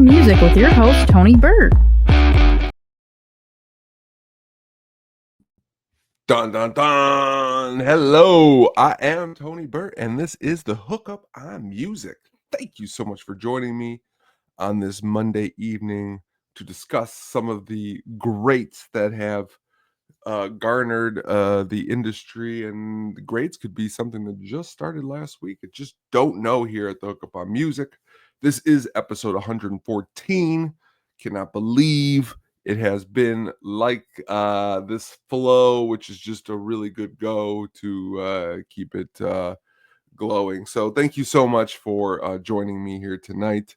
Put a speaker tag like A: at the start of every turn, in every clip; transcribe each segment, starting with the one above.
A: on Music with your host, Tony Bird.
B: Dun dun dun! Hello, I am Tony Burt, and this is the Hookup on Music. Thank you so much for joining me on this Monday evening to discuss some of the greats that have garnered the industry, and the greats could be something that just started last week. I just don't know here at the Hookup on Music. This is episode 114. Cannot believe it has been like this flow, which is just a really good go to keep it glowing. So thank you so much for joining me here tonight.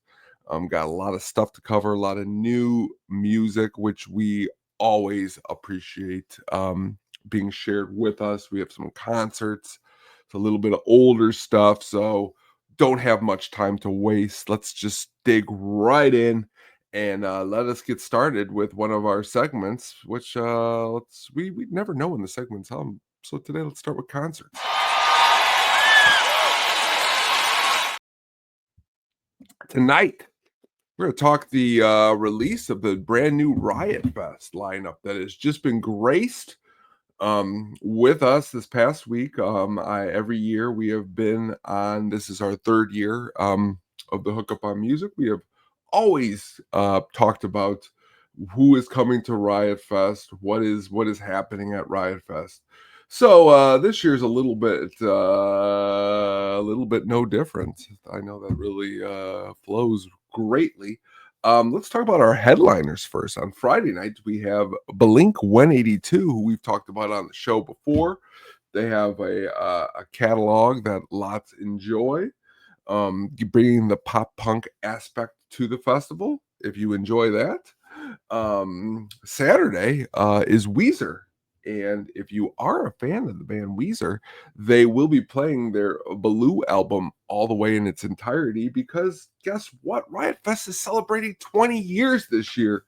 B: Got a lot of stuff to cover, a lot of new music, which we always appreciate being shared with us. We have some concerts, it's a little bit of older stuff, so don't have much time to waste. Let's just dig right in and let us get started with one of our segments, which we never know when the segments come. So today let's start with concerts. Tonight we're going to talk the release of the brand new Riot Fest lineup that has just been graced with us this past week. Every year we have been on, this is our third year of the Hookup on Music. We have always talked about who is coming to Riot Fest, what is happening at Riot Fest. So this year's a little bit no different. I know that really flows greatly. Let's talk about our headliners first. On Friday night, we have Blink 182, who we've talked about on the show before. They have a catalog that lots enjoy, bringing the pop punk aspect to the festival. If you enjoy that, Saturday is Weezer. And if you are a fan of the band Weezer, they will be playing their Baloo album all the way in its entirety, because guess what? Riot Fest is celebrating 20 years this year.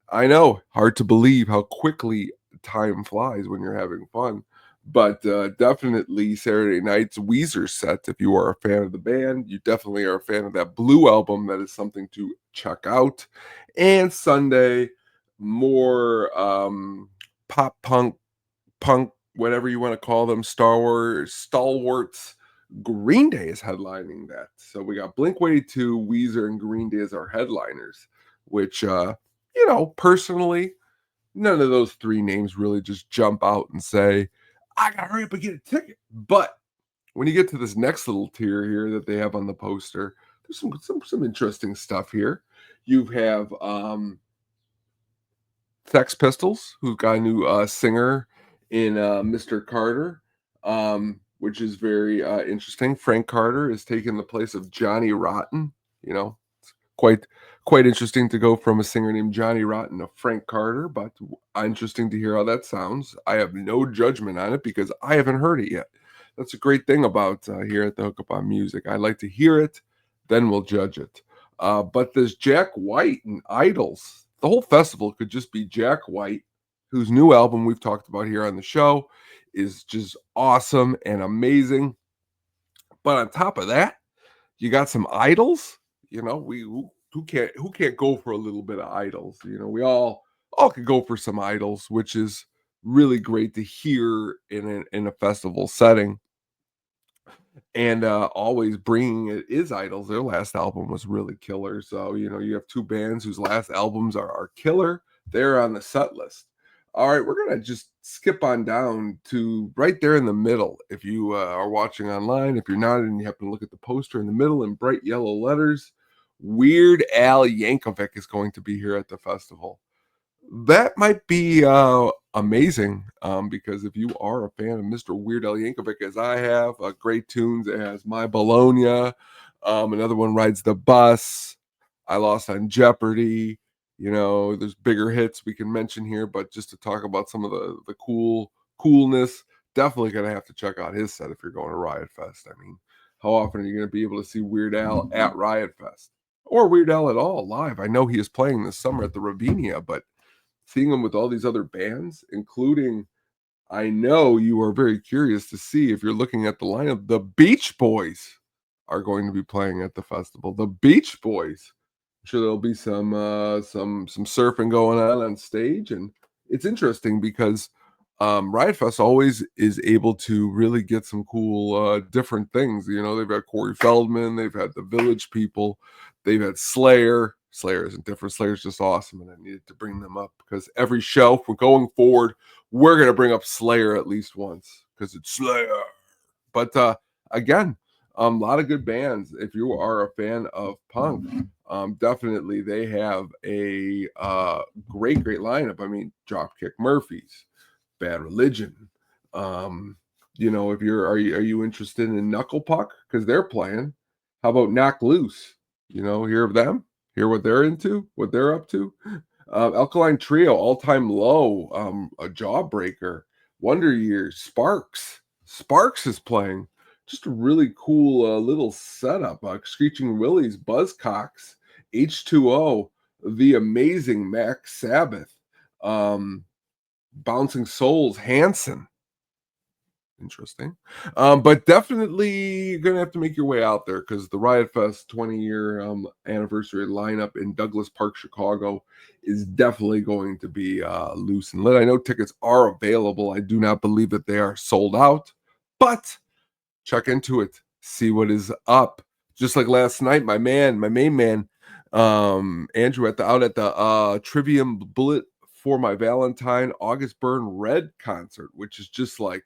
B: I know, hard to believe how quickly time flies when you're having fun. But definitely Saturday night's Weezer set, if you are a fan of the band, you definitely are a fan of that Blue album. That is something to check out. And Sunday, more pop punk, whatever you want to call them, stalwarts. Green Day is headlining that. So we got Blink 182, Weezer, and Green Day as our headliners, which, personally, none of those three names really just jump out and say, I gotta hurry up and get a ticket. But when you get to this next little tier here that they have on the poster, there's some interesting stuff here. You have Sex Pistols, who've got a new singer in Mr. Carter, which is very interesting. Frank Carter is taking the place of Johnny Rotten. It's quite interesting to go from a singer named Johnny Rotten to Frank Carter, but interesting to hear how that sounds. I have no judgment on it because I haven't heard it yet. That's a great thing about here at the Hookup on Music. I like to hear it, then we'll judge it. But there's Jack White and Idols. The whole festival could just be Jack White, whose new album we've talked about here on the show is just awesome and amazing. But on top of that, you got some Idols. Who can't go for a little bit of Idols? We all could go for some Idols, which is really great to hear in a festival setting. And always bringing it is Idols. Their last album was really killer. So, you have two bands whose last albums are killer. They're on the set list. All right, we're going to just skip on down to right there in the middle. If you are watching online, if you're not and you happen to look at the poster in the middle in bright yellow letters, Weird Al Yankovic is going to be here at the festival. That might be amazing because if you are a fan of Mr. Weird Al Yankovic, as I have, great tunes as My Bologna, another one, Rides the Bus, I Lost on Jeopardy. There's bigger hits we can mention here, but just to talk about some of the coolness, definitely going to have to check out his set if you're going to Riot Fest. I mean, how often are you going to be able to see Weird Al at Riot Fest? Or Weird Al at all live? I know he is playing this summer at the Ravinia, but seeing him with all these other bands, including, I know you are very curious to see, if you're looking at the lineup, the Beach Boys are going to be playing at the festival. The Beach Boys. Sure there'll be some surfing going on stage, and it's interesting because Riot Fest always is able to really get some cool different things. You know, they've had Corey Feldman, they've had the Village People, they've had Slayer. Slayer isn't different. Slayer's just awesome, and I needed to bring them up because every show from going forward, we're gonna bring up Slayer at least once because it's Slayer. But again, a lot of good bands. If you are a fan of punk, definitely they have a great lineup. I mean, Dropkick Murphys, Bad Religion. Um, you know, if you're are you interested in Knuckle Puck because they're playing? How about Knock Loose? You know, hear of them? Hear what they're into? What they're up to? Alkaline Trio, All Time Low, a Jawbreaker, Wonder Years, Sparks. Sparks is playing. Just a really cool little setup. Screeching Willies, Buzzcocks, H2O, The Amazing Mac Sabbath, um, Bouncing Souls, Hanson. Interesting. But definitely gonna have to make your way out there because the Riot Fest 20-year anniversary lineup in Douglas Park, Chicago is definitely going to be loose and lit. I know tickets are available. I do not believe that they are sold out, but check into it, see what is up. Just like last night, my main man, Andrew out at the Trivium Bullet for My Valentine August Burn Red concert, which is just like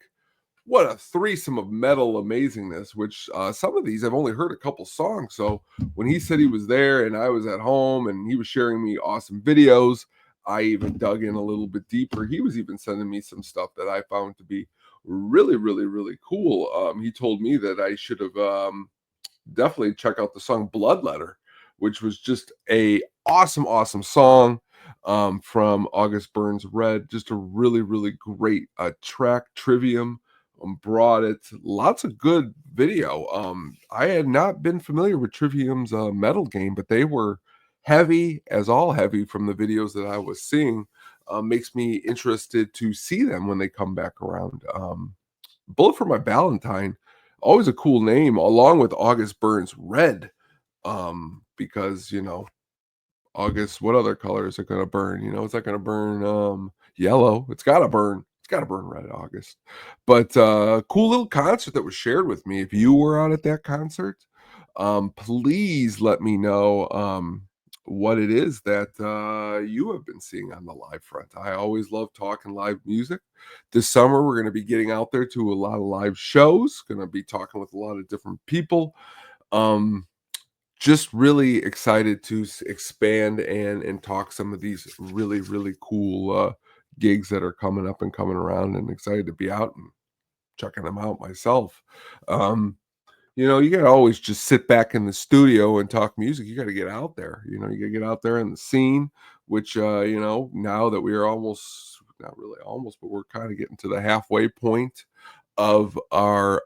B: what a threesome of metal amazingness, which some of these I've only heard a couple songs. So when he said he was there and I was at home and he was sharing me awesome videos, I even dug in a little bit deeper. He was even sending me some stuff that I found to be really cool. He told me that I should have definitely check out the song Bloodletter, which was just a awesome song from August Burns Red. Just a really great track. Trivium brought it. Lots of good video. I had not been familiar with Trivium's metal game, but they were heavy as all heavy from the videos that I was seeing. Makes me interested to see them when they come back around. Bullet for My Valentine, always a cool name, along with August Burns Red. Because you know, August, what other color is it gonna burn? You know, it's not gonna burn yellow. It's gotta burn red August. But cool little concert that was shared with me. If you were out at that concert, please let me know what it is that you have been seeing on the live front. I always love talking live music. This summer, we're going to be getting out there to a lot of live shows, going to be talking with a lot of different people. Just really excited to expand and talk some of these really cool gigs that are coming up and coming around, and excited to be out and checking them out myself. You know, you gotta always just sit back in the studio and talk music. You gotta get out there. You know, you gotta get out there in the scene, which you know, now that we are almost, not really almost, but we're kind of getting to the halfway point of our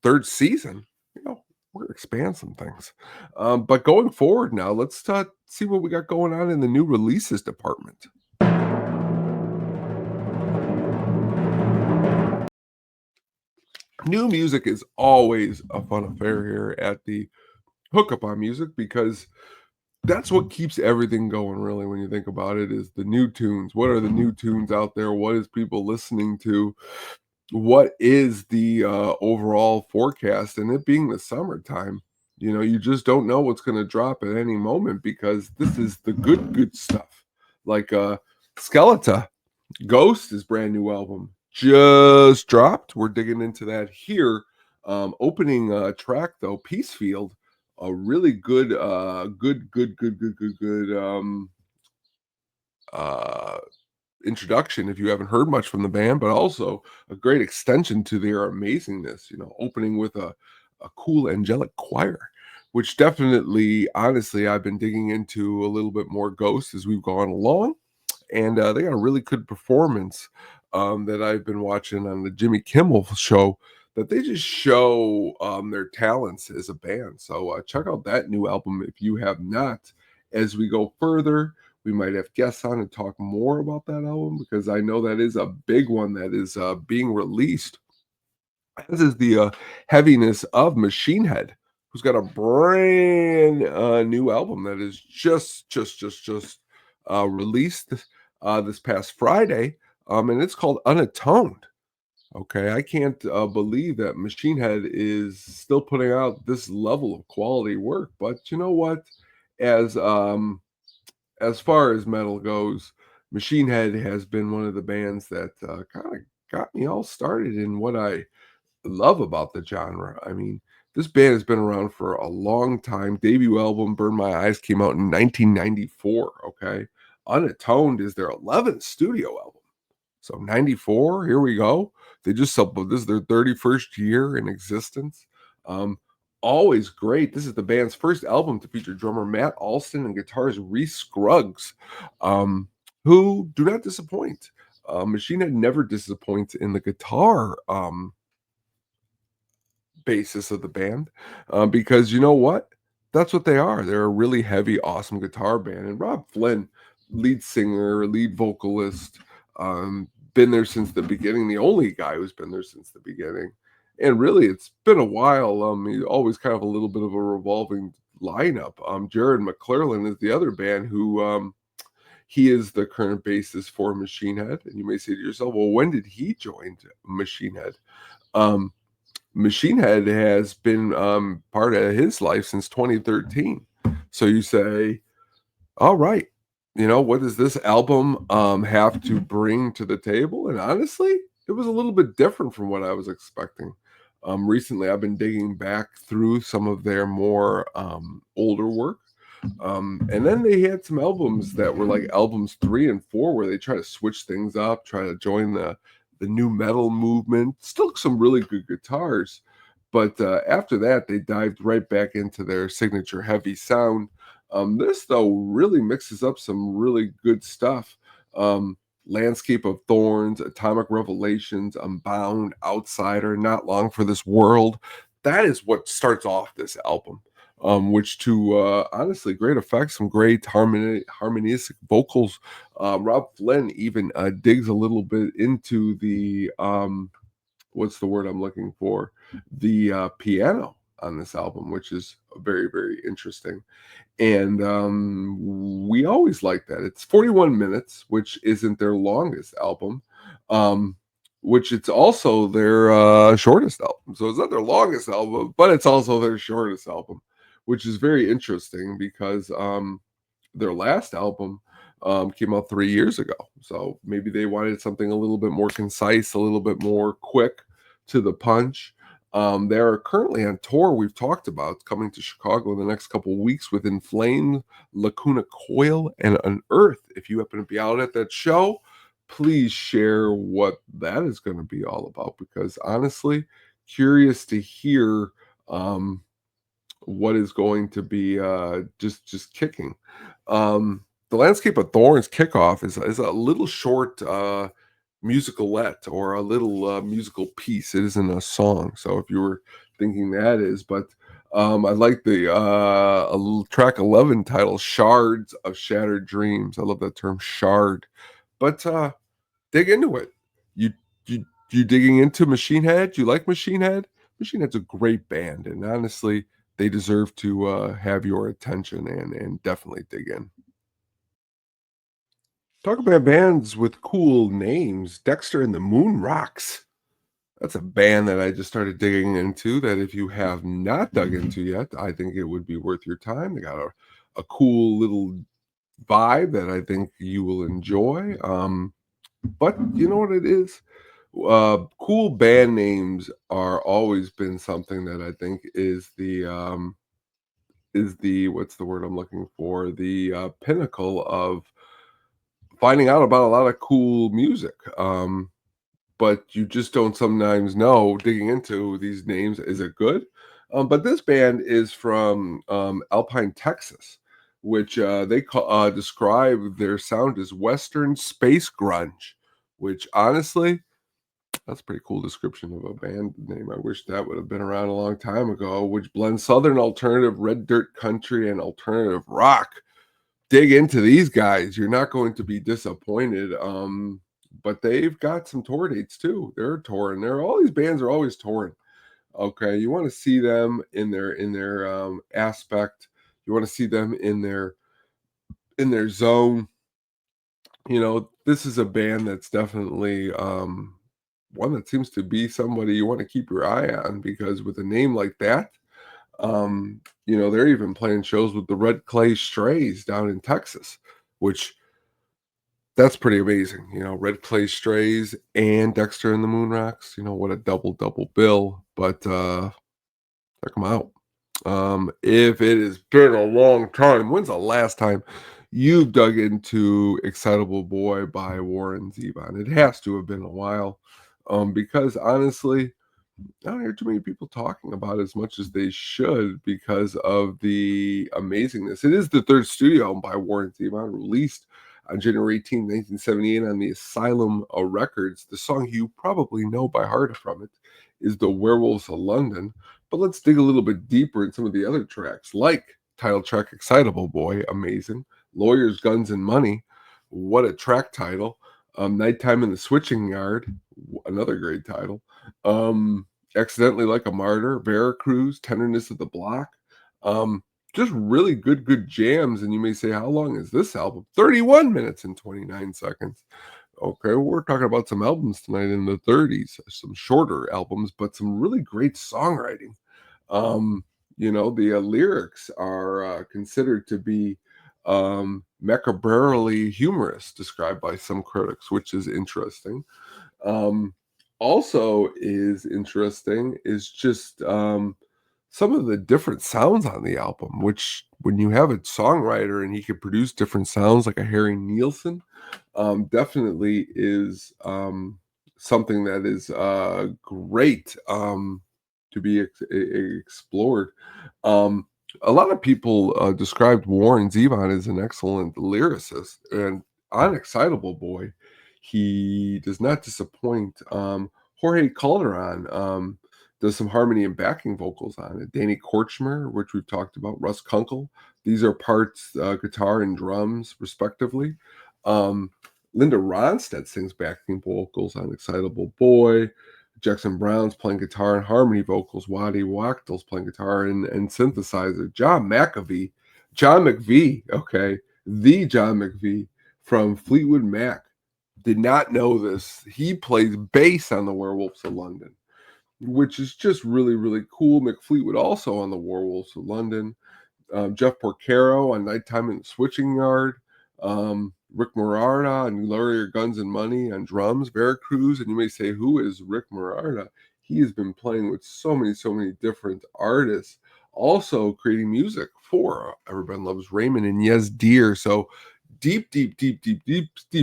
B: third season, you know, we're gonna expand some things. But going forward now, let's see what we got going on in the new releases department. New music is always a fun affair here at the Hookup on Music because that's what keeps everything going, really, when you think about it, is the new tunes. What are the new tunes out there? What is people listening to? What is the overall forecast? And it being the summertime, you know, you just don't know what's going to drop at any moment because this is the good stuff. Like Skeleton, Ghost, is brand new album just dropped. We're digging into that here. Opening track though, Peacefield, a really good uh introduction if you haven't heard much from the band, but also a great extension to their amazingness, you know, opening with a cool angelic choir, which definitely, honestly, I've been digging into a little bit more Ghost as we've gone along. And they got a really good performance that I've been watching on the Jimmy Kimmel show, that they just show their talents as a band. So check out that new album if you have not. As we go further, we might have guests on and talk more about that album because I know that is a big one that is being released. This is the heaviness of Machine Head, who's got a brand new album that is just released this past Friday, and it's called Unatoned. Okay, I can't believe that Machine Head is still putting out this level of quality work. But you know what? As um, as far as metal goes, Machine Head has been one of the bands that kind of got me all started in what I love about the genre. I mean, this band has been around for a long time. Debut album, Burn My Eyes, came out in 1994. Okay, Unatoned is their 11th studio album. So 94, here we go. They just this is their 31st year in existence. Um, Always great. This is the band's first album to feature drummer Matt Alston and guitarist Reese Scruggs, who do not disappoint. Machine Head never disappoints in the guitar basis of the band, because you know what? That's what they are. They're a really heavy, awesome guitar band. And Rob Flynn, lead singer, lead vocalist, been there since the beginning. The only guy who's been there since the beginning. And really, it's been a while. He's always kind of a little bit of a revolving lineup. Jared McClellan is the other band who he is the current bassist for Machine Head. And you may say to yourself, well, when did he join Machine Head? Um, Machine Head has been part of his life since 2013. So you say, all right, what does this album have to bring to the table? And honestly, it was a little bit different from what I was expecting. Recently, I've been digging back through some of their more older work. And then they had some albums that were like albums 3 and 4, where they try to switch things up, try to join the new metal movement. Still some really good guitars, but after that they dived right back into their signature heavy sound. This though really mixes up some really good stuff. Landscape of Thorns, Atomic Revelations, Unbound, Outsider, Not Long for This World. That is what starts off this album. Which to honestly, great effects, some great harmonistic vocals. Rob Flynn even digs a little bit into the what's the word I'm looking for? The piano on this album, which is very, very interesting. And we always like that. It's 41 minutes, which isn't their longest album. Which it's also their shortest album. So it's not their longest album, but it's also their shortest album, which is very interesting because their last album came out 3 years ago. So maybe they wanted something a little bit more concise, a little bit more quick to the punch. They're currently on tour. We've talked about coming to Chicago in the next couple of weeks with In Flames, Lacuna Coil, and Unearth. If you happen to be out at that show, please share what that is going to be all about, because honestly, curious to hear what is going to be just kicking. The Landscape of Thorns kickoff is a little short musicalette, or a little musical piece. It isn't a song, so if you were thinking that is, but I like the a little track 11 titled Shards of Shattered Dreams. I love that term, shard. But dig into it. You digging into Machine Head? You like Machine Head? Machine Head's a great band, and honestly, they deserve to have your attention, and definitely dig in. Talk about bands with cool names. Dexter and the Moon Rocks. That's a band that I just started digging into, that if you have not dug into yet, I think it would be worth your time. They got a cool little vibe that I think you will enjoy. But you know what it is? Cool band names are always been something that I think is the what's the word I'm looking for? The pinnacle of finding out about a lot of cool music. But you just don't sometimes know, digging into these names, is it good? But this band is from Alpine, Texas, which describe their sound as Western space grunge, which honestly, that's a pretty cool description of a band name. I wish that would have been around a long time ago, which blends Southern alternative, red dirt country, and alternative rock. Dig into these guys. You're not going to be disappointed. But they've got some tour dates too. They're touring. All these bands are always touring. Okay, you want to see them in their aspect. You want to see them in their zone. You know, this is a band that's definitely one that seems to be somebody you want to keep your eye on because with a name like that, you know, they're even playing shows with the Red Clay Strays down in Texas, which that's pretty amazing. You know, Red Clay Strays and Dexter and the Moonrocks. You know, what a double bill. But check them out. If it has been a long time, when's the last time you've dug into Excitable Boy by Warren Zevon? It has to have been a while. Because honestly, I don't hear too many people talking about it as much as they should because of the amazingness. It is the third studio album by Warren Zevon, released on January 18th, 1978 on the Asylum Records. The song you probably know by heart from it is The Werewolves of London. But let's dig a little bit deeper in some of the other tracks, like title track Excitable Boy, amazing. Lawyers, Guns, and Money, what a track title. Nighttime in the Switching Yard, another great title. Accidentally Like a Martyr, Veracruz, Tenderness of the Block. Um, just really good jams. And you may say, how long is this album? 31 minutes and 29 seconds. Okay, well, we're talking about some albums tonight in the 30s, some shorter albums, but some really great songwriting. Um, you know, the lyrics are considered to be macabrely humorous, described by some critics, which is interesting. Um, Also is interesting is just some of the different sounds on the album, which when you have a songwriter and he can produce different sounds like a Harry Nielsen, definitely is something that is great to be explored. Um, a lot of people described Warren Zevon as an excellent lyricist, and on Excitable Boy, he does not disappoint. Jorge Calderon does some harmony and backing vocals on it. Danny Korchmer, which we've talked about, Russ Kunkel. These are parts guitar and drums, respectively. Um, Linda Ronstadt sings backing vocals on Excitable Boy. Jackson Brown's playing guitar and harmony vocals. Waddy Wachtel's playing guitar and synthesizer. John McVie, okay, the John McVie from Fleetwood Mac. Did not know this. He plays bass on the Werewolves of London, which is just really cool. McFleetwood also on the Werewolves of London. Jeff Porcaro on Nighttime in the Switching Yard. Rick Morarda on Lawyer Guns and Money on drums. Veracruz, and you may say, who is Rick Morarda? He has been playing with so many different artists, also creating music for Everybody Loves Raymond and Yes Dear. So deep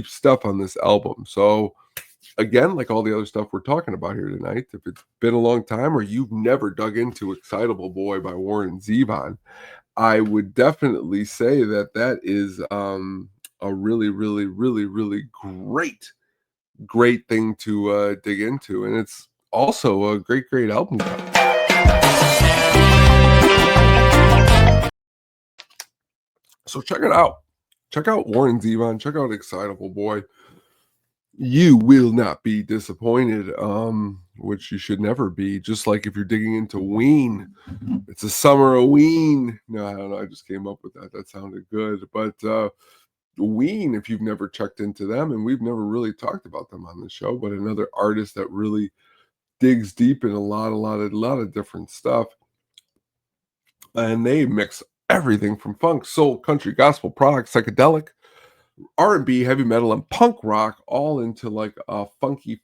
B: stuff on this album. So again, like all the other stuff we're talking about here tonight, if it's been a long time or you've never dug into Excitable Boy by Warren Zevon, I would definitely say that that is a really great thing to dig into, and it's also a great album cover. So check it out. Check out Warren Zevon. Check out Excitable Boy. You will not be disappointed, which you should never be. Just like if you're digging into Ween, it's a summer of Ween. No, I don't know. I just came up with that. That sounded good. But Ween, if you've never checked into them, and we've never really talked about them on the show, but another artist that really digs deep in a lot of different stuff. And they mix everything from funk, soul, country, gospel, prog, psychedelic, R&B, heavy metal, and punk rock all into like a funky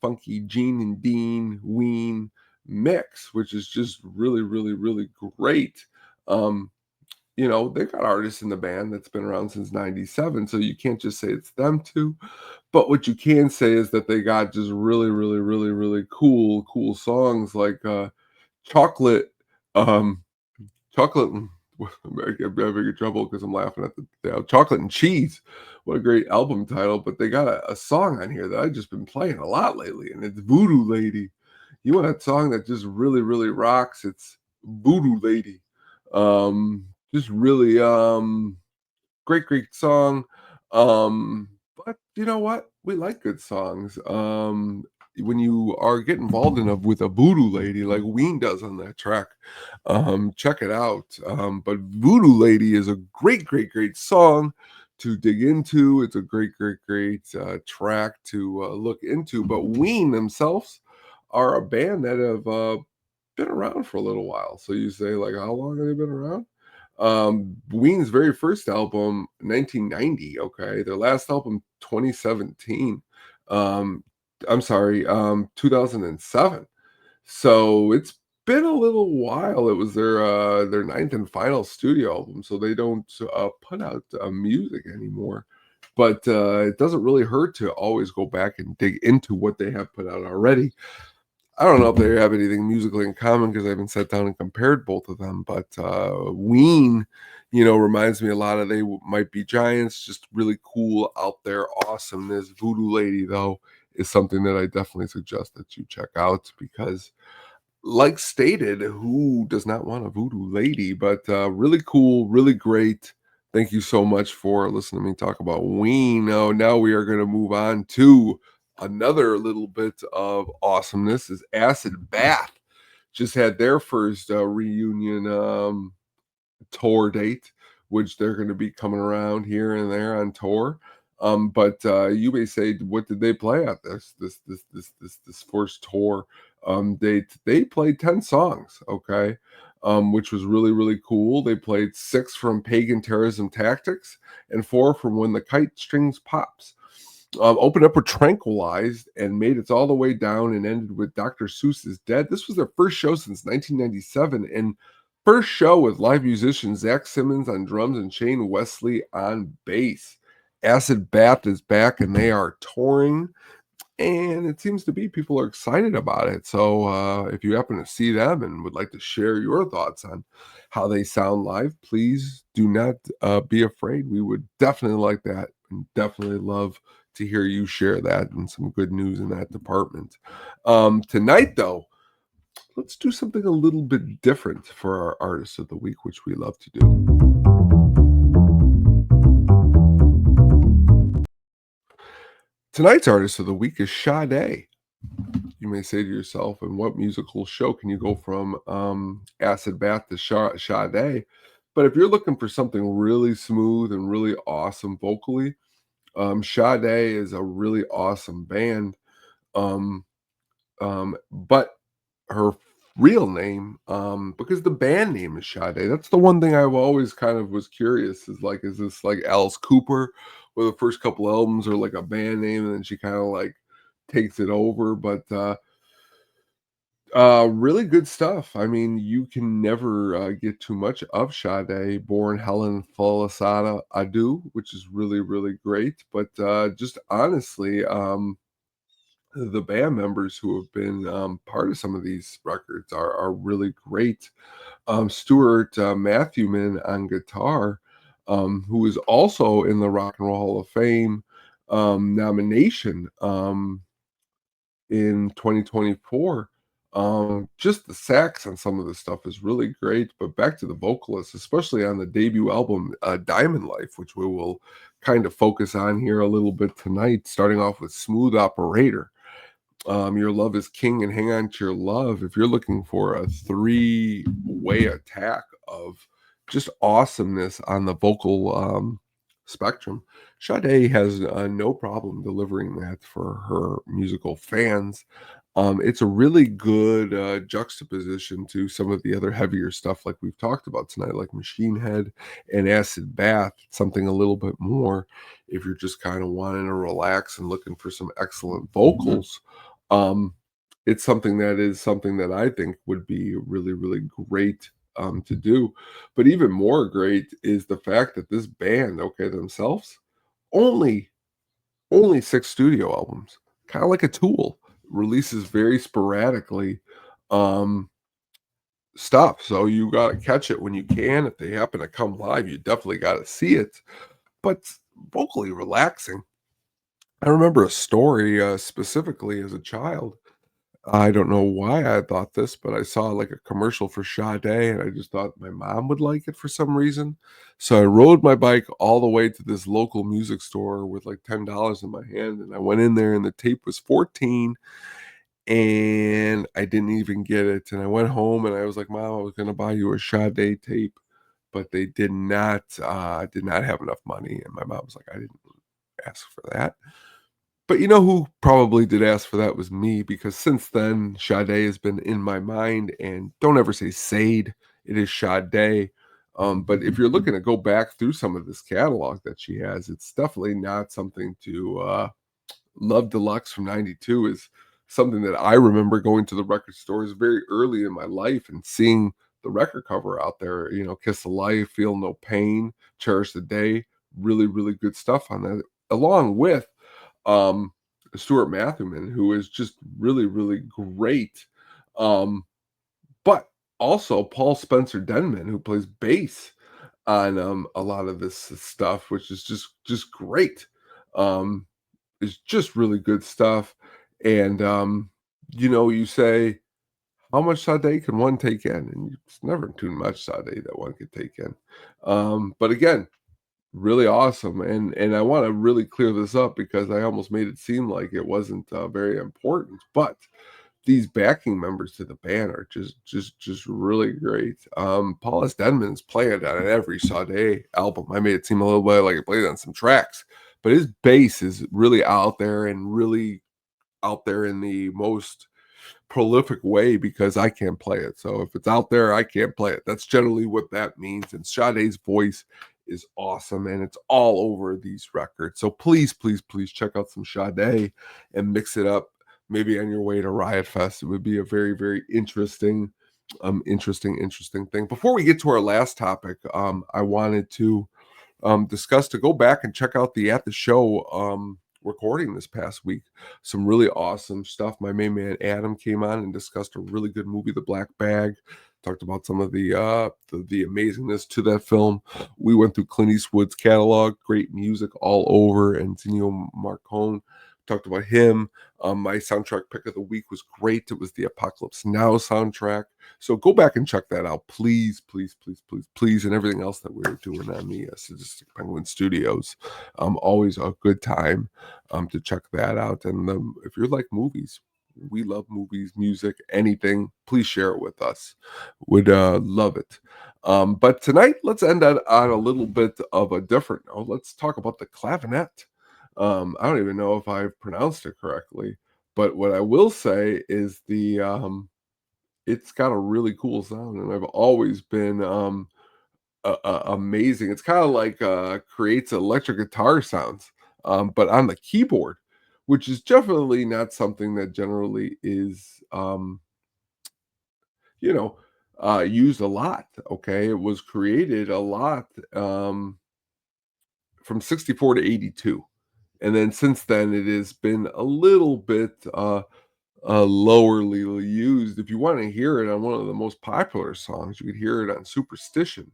B: Gene and Dean Ween mix, which is just really great. Um, you know, they've got artists in the band that's been around since 97, so you can't just say it's them two. But what you can say is that they got just really cool songs like Chocolate, um, Chocolate and I'm having trouble because I'm laughing at the Chocolate and Cheese. What a great album title! But they got a song on here that I've just been playing a lot lately, and it's Voodoo Lady. You want a song that just really rocks? It's Voodoo Lady. Just really great song. But you know what? We like good songs. when you are get involved with a voodoo lady like Ween does on that track, check it out. But Voodoo Lady is a great, great, great song to dig into. It's a great, great, great track to look into. But Ween themselves are a band that have been around for a little while. So you say, like, how long have they been around? Ween's very first album, 1990. Okay, their last album, 2017. Um, I'm sorry, 2007. So it's been a little while. It was their ninth and final studio album, so they don't put out music anymore. But it doesn't really hurt to always go back and dig into what they have put out already. I don't know if they have anything musically in common because I haven't sat down and compared both of them. But Ween, reminds me a lot of Might Be Giants. Just really cool, out there awesomeness. Voodoo Lady, though, is something that I definitely suggest that you check out because, like stated, who does not want a voodoo lady? But really cool, really great. Thank you so much for listening to me talk about Ween. Now we are going to move on to another little bit of awesomeness. Is Acid Bath just had their first reunion tour date, which they're going to be coming around here and there on tour. But you may say, what did they play at this first tour? They played 10 songs, okay, which was really, really cool. They played 6 from Pagan Terrorism Tactics and 4 from When the Kite Strings Pops. Opened up with Tranquilized and made it all the way down and ended with Dr. Seuss is Dead. This was their first show since 1997 and first show with live musicians Zach Simmons on drums and Shane Wesley on bass. Acid Bath is back and they are touring, and it seems to be people are excited about it. So if you happen to see them and would like to share your thoughts on how they sound live, please do not be afraid. We would definitely like that and definitely love to hear you share that and some good news in that department. Tonight, though, let's do something a little bit different for our artist of the week, which we love to do. Tonight's artist of the week is Sade. You may say to yourself, in what musical show can you go from Acid Bath to Sade? But if you're looking for something really smooth and really awesome vocally, Sade is a really awesome band. Um, but her real name, because the band name is Sade. That's the one thing I've always kind of was curious is like, is this like Alice Cooper, where the first couple albums are like a band name and then she kind of like takes it over? But really good stuff. I mean, you can never get too much of Sade. Born Helen Felicata Adu, which is really, really great. But just honestly, the band members who have been part of some of these records are really great. Stuart Matthewman on guitar, who is also in the Rock and Roll Hall of Fame nomination in 2024. Just the sax on some of the stuff is really great. But back to the vocalists, especially on the debut album, Diamond Life, which we will kind of focus on here a little bit tonight, starting off with Smooth Operator. Your Love is King and Hang On to Your Love. If you're looking for a 3-way attack of just awesomeness on the vocal spectrum, Sade has no problem delivering that for her musical fans. It's a really good juxtaposition to some of the other heavier stuff like we've talked about tonight, like Machine Head and Acid Bath, something a little bit more if you're just kind of wanting to relax and looking for some excellent vocals. Um, it's something that I think would be really, really great to do. But even more great is the fact that this band, okay, themselves, only only 6 studio albums, kind of like a Tool, releases very sporadically stuff. So you got to catch it when you can. If they happen to come live, you definitely got to see it. But vocally relaxing. I remember a story specifically as a child. I don't know why I thought this, but I saw like a commercial for Sade and I just thought my mom would like it for some reason. So I rode my bike all the way to this local music store with like $10 in my hand and I went in there and the tape was 14 and I didn't even get it. And I went home and I was like, "Mom, I was gonna buy you a Sade tape," but they did not have enough money. And my mom was like, "I didn't ask for that." But you know who probably did ask for that was me, because since then, Sade has been in my mind, and don't ever say Sade, it is Sade. But if you're looking to go back through some of this catalog that she has, it's definitely not something to Love Deluxe from '92 is something that I remember going to the record stores very early in my life and seeing the record cover out there, Kiss the Life, Feel No Pain, Cherish the Day, really, really good stuff on that, along with um, Stuart Matthewman, who is just really, really great. Um, but also Paul Spencer Denman, who plays bass on a lot of this stuff, which is just great. Um, it's just really good stuff. And you say, how much Sade can one take in? And it's never too much Sade that one could take in. But again, really awesome. And I want to really clear this up because I almost made it seem like it wasn't very important. But these backing members to the band are just really great. Paul S. Denman's playing on every Sade album. I made it seem a little bit like he played on some tracks, but his bass is really out there and really out there in the most prolific way because I can't play it. So if it's out there, I can't play it. That's generally what that means. And Sade's voice is awesome and it's all over these records. So please, please, please check out some Sade and mix it up. Maybe on your way to Riot Fest. It would be a very, very interesting thing. Before we get to our last topic, I wanted to discuss to go back and check out the At the Show recording this past week. Some really awesome stuff. My main man Adam came on and discussed a really good movie, The Black Bag. Talked about some of the amazingness to that film. We went through Clint Eastwood's catalog, great music all over, and Ennio Morricone. Talked about him. My soundtrack pick of the week was great. It was the Apocalypse Now soundtrack. So go back and check that out, please, please, please, please, please, and everything else that we're doing on the Sadistic Penguin Studios. Always a good time to check that out. And if you're like movies, we love movies, music, anything. Please share it with us. Would love it. But tonight, let's end on a little bit of a different note. Let's talk about the clavinet. I don't even know if I've pronounced it correctly, but what I will say is it's got a really cool sound, and I've always been amazing. It's kind of like creates electric guitar sounds, but on the keyboard, which is definitely not something that generally is you know used a lot. Okay, it was created a lot from 64 to 82. And then since then, it has been a little bit lowerly used. If you want to hear it on one of the most popular songs, you could hear it on Superstition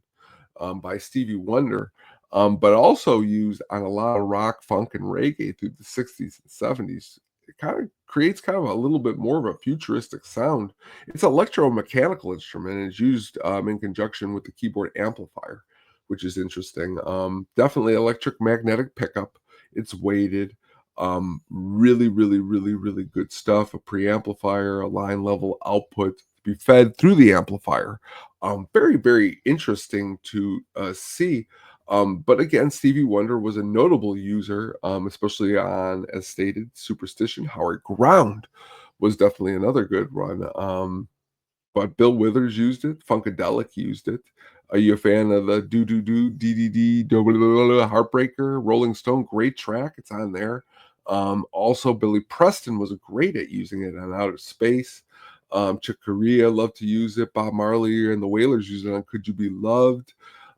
B: by Stevie Wonder, but also used on a lot of rock, funk, and reggae through the 60s and 70s. It kind of creates kind of a little bit more of a futuristic sound. It's an electromechanical instrument and it's used in conjunction with the keyboard amplifier, which is interesting. Definitely electric magnetic pickup. It's weighted. Really, really, really, really good stuff. A preamplifier, a line level output to be fed through the amplifier. Very, very interesting to see. But again, Stevie Wonder was a notable user, especially on, as stated, Superstition. Howard Ground was definitely another good run. But Bill Withers used it. Funkadelic used it. Are you a fan of the do do do dee dee dee Heartbreaker? Rolling Stone, great track. It's on there. Also, Billy Preston was great at using it on Outer Space. Chick Corea loved to use it. Bob Marley and the Wailers used it on Could You Be Loved?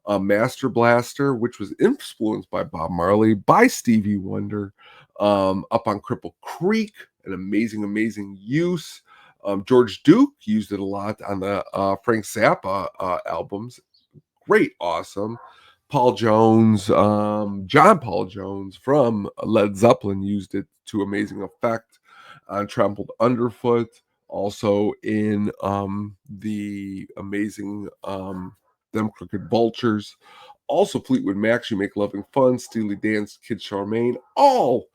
B: Master Blaster, which was influenced by Bob Marley, by Stevie Wonder. Up on Cripple Creek, an amazing use. George Duke used it a lot on the Frank Zappa albums. Great, awesome. Paul Jones, John Paul Jones from Led Zeppelin used it to amazing effect on Trampled Underfoot. Also in the amazing Them Crooked Vultures. Also Fleetwood Mac, You Make Loving Fun, Steely Dan's Kid Charmaine, all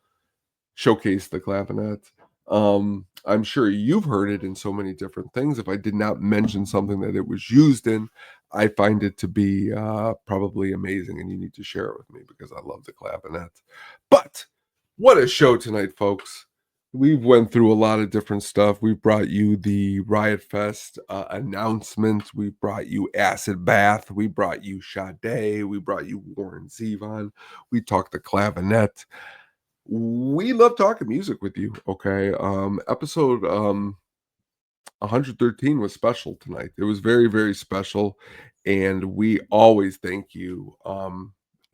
B: showcase the clavinet. I'm sure you've heard it in so many different things. If I did not mention something that it was used in, I find it to be probably amazing, and you need to share it with me because I love the clavinet. But what a show tonight, folks. We've went through a lot of different stuff. We've brought you the Riot Fest announcement. We brought you Acid Bath. We brought you Sade. We brought you Warren Zevon. We talked the clavinet. We love talking music with you. Okay. Episode 113 was special tonight. It was very, very special. And we always thank you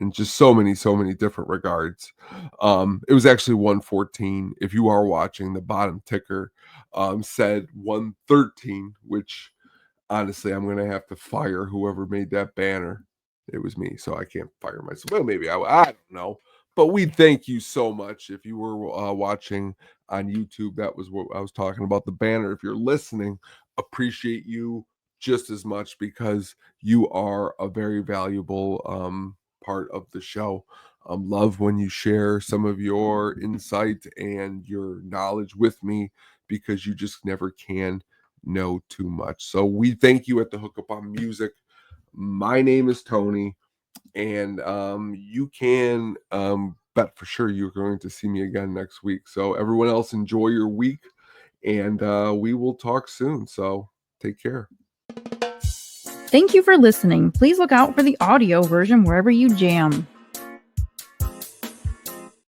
B: in just so many different regards. It was actually 114. If you are watching, the bottom ticker said 113, which honestly, I'm gonna have to fire whoever made that banner. It was me, so I can't fire myself. Well, maybe I don't know. But we thank you so much. If you were watching on YouTube, that was what I was talking about, the banner. If you're listening, appreciate you just as much because you are a very valuable part of the show. Love when you share some of your insight and your knowledge with me because you just never can know too much. So we thank you at the Hookup on Music. My name is Tony, and you can bet for sure you're going to see me again next week. So everyone else, enjoy your week, and we will talk soon. So take care.
A: Thank you for listening. Please look out for the audio version wherever you jam.